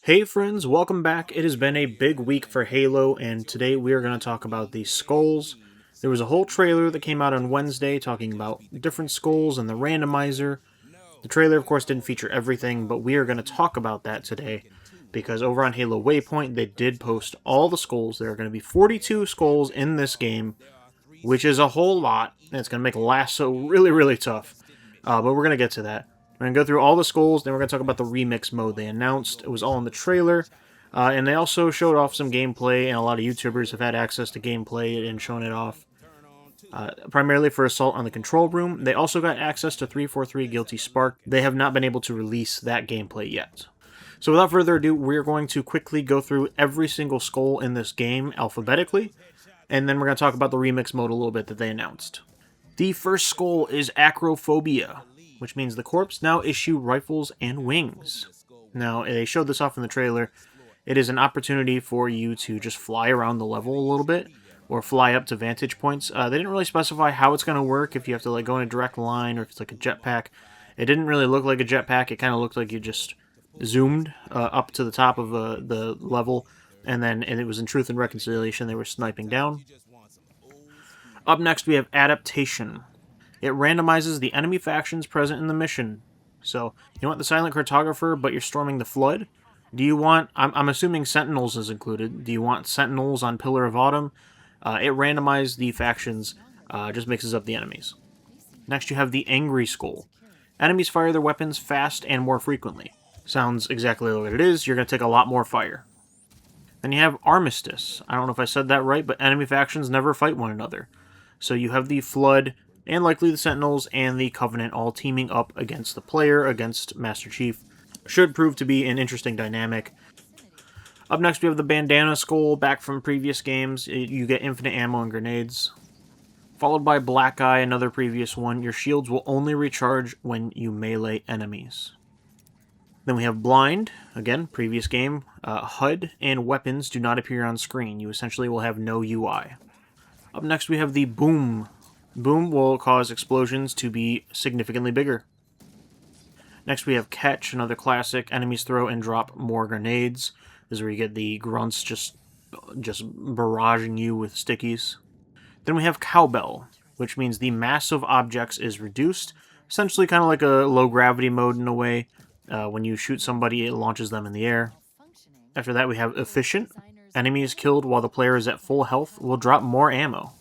Hey friends, welcome back. It has been a big week for Halo, and today we are going to talk about the skulls. There was a whole trailer that came out on Wednesday talking about different skulls and the randomizer. The trailer, of course, didn't feature everything, but we are going to talk about that today because over on Halo Waypoint, they did post all the skulls. There are going to be 42 skulls in this game, which is a whole lot, and it's going to make Lasso really, really tough. But we're going to get to that. We're going to go through all the skulls, then we're going to talk about the remix mode they announced. It was all in the trailer, and they also showed off some gameplay, and a lot of YouTubers have had access to gameplay and shown it off. Primarily for Assault on the Control Room. They also got access to 343 Guilty Spark. They have not been able to release that gameplay yet. So without further ado, we're going to quickly go through every single skull in this game alphabetically, and then we're going to talk about the remix mode a little bit that they announced. The first skull is Acrophobia, which means the corpse now issue rifles and wings. Now, they showed this off in the trailer. It is an opportunity for you to just fly around the level a little bit, or fly up to vantage points. They didn't really specify how it's going to work, if you have to go in a direct line, or if it's like a jetpack. It didn't really look like a jetpack. It kind of looked like you just zoomed up to the top of the level, and it was in Truth and Reconciliation. They were sniping down. Up next, we have Adaptation. It randomizes the enemy factions present in the mission. So, you want the Silent Cartographer, but you're storming the Flood? Do you want... I'm assuming Sentinels is included. Do you want Sentinels on Pillar of Autumn? It randomized the factions, just mixes up the enemies. Next, you have the Angry Skull. Enemies fire their weapons fast and more frequently. Sounds exactly like it is. You're going to take a lot more fire. Then you have Armistice. I don't know if I said that right, but enemy factions never fight one another. So you have the Flood, and likely the Sentinels, and the Covenant all teaming up against the player, against Master Chief. Should prove to be an interesting dynamic. Up next, we have the Bandana Skull, back from previous games. You get infinite ammo and grenades. Followed by Black Eye, another previous one. Your shields will only recharge when you melee enemies. Then we have Blind, again, previous game. HUD and weapons do not appear on screen. You essentially will have no UI. Up next, we have the Boom. Boom will cause explosions to be significantly bigger. Next, we have Catch, another classic. Enemies throw and drop more grenades. This is where you get the grunts just barraging you with stickies. Then we have Cowbell, which means the mass of objects is reduced. Essentially kind of like a low-gravity mode in a way. When you shoot somebody, it launches them in the air. After that, we have Efficient. Enemies killed while the player is at full health will drop more ammo.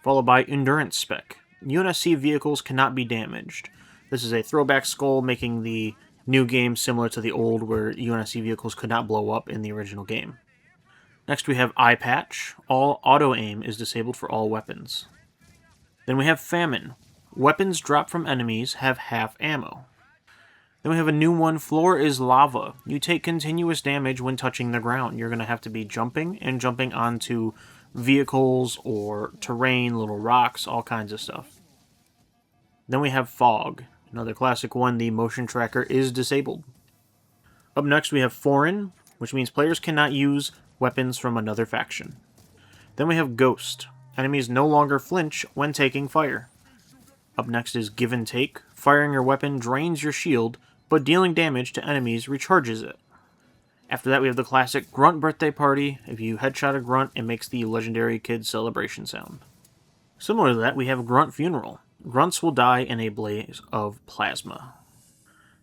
Followed by Endurance Spec. UNSC vehicles cannot be damaged. This is a throwback skull, making the new game similar to the old, where UNSC vehicles could not blow up in the original game. Next, we have Eye Patch. All auto-aim is disabled for all weapons. Then we have Famine. Weapons dropped from enemies have half ammo. Then we have a new one, Floor is Lava. You take continuous damage when touching the ground. You're going to have to be jumping onto vehicles or terrain, little rocks, all kinds of stuff. Then we have Fog. Another classic one, the motion tracker is disabled. Up next, we have Foreign, which means players cannot use weapons from another faction. Then we have Ghost. Enemies no longer flinch when taking fire. Up next is Give and Take. Firing your weapon drains your shield, but dealing damage to enemies recharges it. After that, we have the classic Grunt Birthday Party. If you headshot a grunt, it makes the legendary kid celebration sound. Similar to that, we have Grunt Funeral. Grunts will die in a blaze of plasma.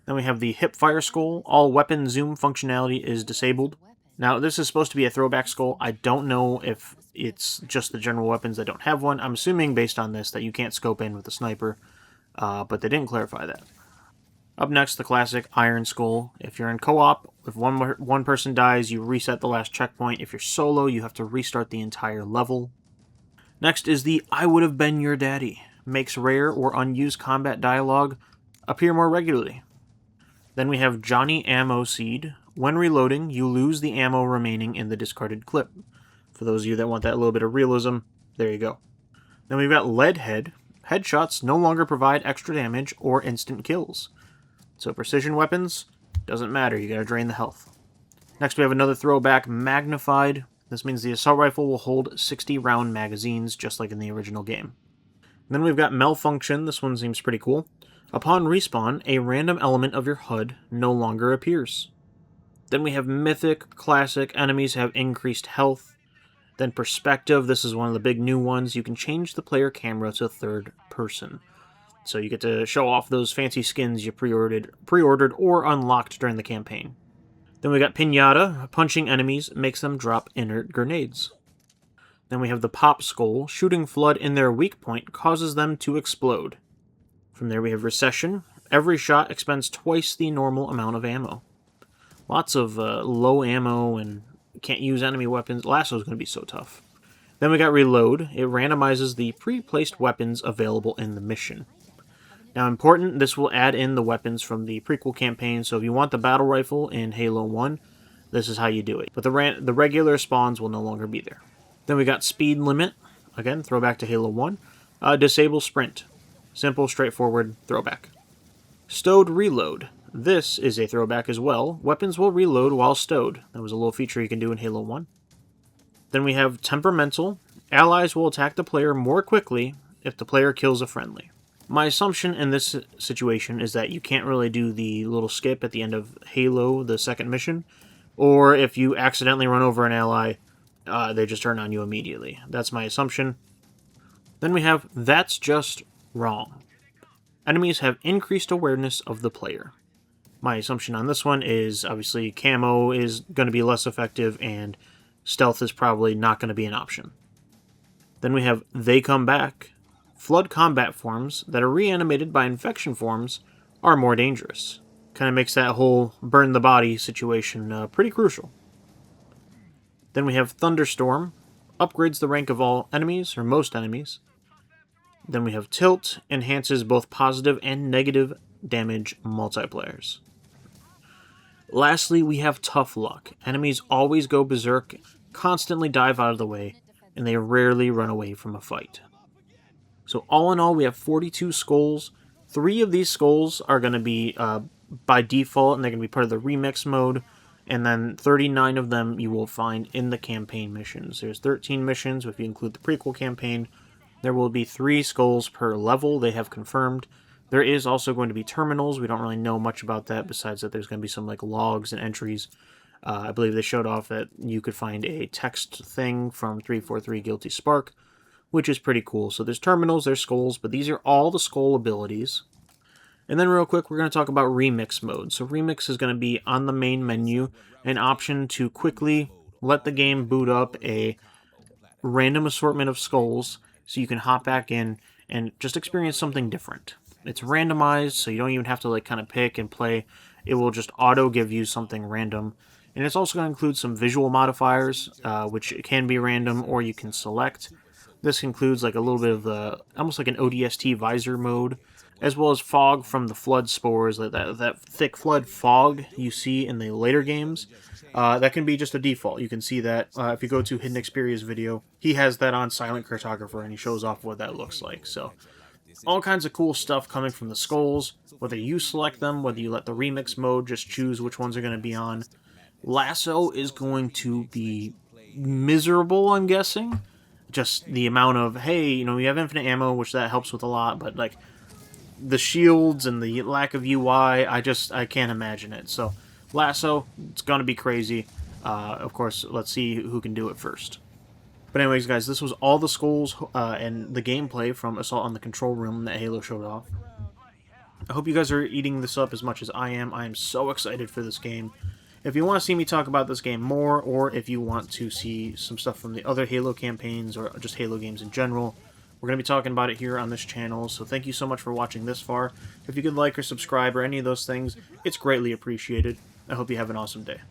Then we have the Hipfire Skull. All weapon zoom functionality is disabled. Now, this is supposed to be a throwback skull. I don't know if it's just the general weapons that don't have one. I'm assuming, based on this, that you can't scope in with a sniper, but they didn't clarify that. Up next, the classic Iron Skull. If you're in co-op, if one person dies, you reset the last checkpoint. If you're solo, you have to restart the entire level. Next is the I Would Have Been Your Daddy. Makes rare or unused combat dialogue appear more regularly. Then we have Johnny Ammo Seed. When reloading, you lose the ammo remaining in the discarded clip. For those of you that want that little bit of realism, there you go. Then we've got Lead Head. Headshots no longer provide extra damage or instant kills. So precision weapons, doesn't matter, you gotta drain the health. Next we have another throwback, Magnified. This means the assault rifle will hold 60 round magazines, just like in the original game. Then we've got Malfunction. This one seems pretty cool. Upon respawn, a random element of your HUD no longer appears. Then we have Mythic, Classic. Enemies have increased health. Then Perspective. This is one of the big new ones. You can change the player camera to third person. So you get to show off those fancy skins you pre-ordered or unlocked during the campaign. Then we got Pinata. Punching enemies makes them drop inert grenades. Then we have the Pop Skull. Shooting Flood in their weak point causes them to explode. From there we have Recession. Every shot expends twice the normal amount of ammo. Lots of low ammo and can't use enemy weapons. Lasso is going to be so tough. Then we got Reload. It randomizes the pre-placed weapons available in the mission. Now important, this will add in the weapons from the prequel campaign, so if you want the battle rifle in Halo 1, this is how you do it. But the regular spawns will no longer be there. Then we got Speed Limit. Again, throwback to Halo 1. Disable Sprint. Simple, straightforward, throwback. Stowed Reload. This is a throwback as well. Weapons will reload while stowed. That was a little feature you can do in Halo 1. Then we have Temperamental. Allies will attack the player more quickly if the player kills a friendly. My assumption in this situation is that you can't really do the little skip at the end of Halo, the second mission, or if you accidentally run over an ally, they just turn on you immediately. That's my assumption. Then we have That's Just Wrong. Enemies have increased awareness of the player. My assumption on this one is obviously camo is going to be less effective and stealth is probably not going to be an option. Then we have They Come Back. Flood combat forms that are reanimated by infection forms are more dangerous. Kind of makes that whole burn the body situation pretty crucial. Then we have Thunderstorm. Upgrades the rank of all enemies, or most enemies. Then we have Tilt. Enhances both positive and negative damage multipliers. Lastly, we have Tough Luck. Enemies always go berserk, constantly dive out of the way, and they rarely run away from a fight. So all in all, we have 42 skulls. 3 of these skulls are going to be by default, and they're going to be part of the remix mode. And then 39 of them you will find in the campaign missions. There's 13 missions, if you include the prequel campaign. There will be 3 skulls per level, they have confirmed. There is also going to be terminals. We don't really know much about that, besides that there's going to be some like logs and entries. I believe they showed off that you could find a text thing from 343 Guilty Spark, which is pretty cool. So there's terminals, there's skulls, but these are all the skull abilities. And then real quick, we're going to talk about Remix mode. So Remix is going to be on the main menu, an option to quickly let the game boot up a random assortment of skulls so you can hop back in and just experience something different. It's randomized, so you don't even have to like kind of pick and play. It will just auto give you something random. And it's also going to include some visual modifiers, which can be random or you can select. This includes like a little bit of almost like an ODST visor mode, as well as fog from the flood spores, like that thick flood fog you see in the later games. That can be just a default. You can see that if you go to Hidden Xperia's video, he has that on Silent Cartographer and he shows off what that looks like. So all kinds of cool stuff coming from the skulls, whether you select them, whether you let the remix mode just choose which ones are going to be on. Lasso is going to be miserable, I'm guessing. Just the amount of, hey, you know, we have infinite ammo, which that helps with a lot, but like the shields and the lack of UI, I can't imagine it. So Lasso, it's going to be crazy. Of course, let's see who can do it first. But anyways, guys, this was all the skulls and the gameplay from Assault on the Control Room that Halo showed off. I hope you guys are eating this up as much as I am. I am so excited for this game. If you want to see me talk about this game more, or if you want to see some stuff from the other Halo campaigns, or just Halo games in general, we're going to be talking about it here on this channel, so thank you so much for watching this far. If you could like or subscribe or any of those things, it's greatly appreciated. I hope you have an awesome day.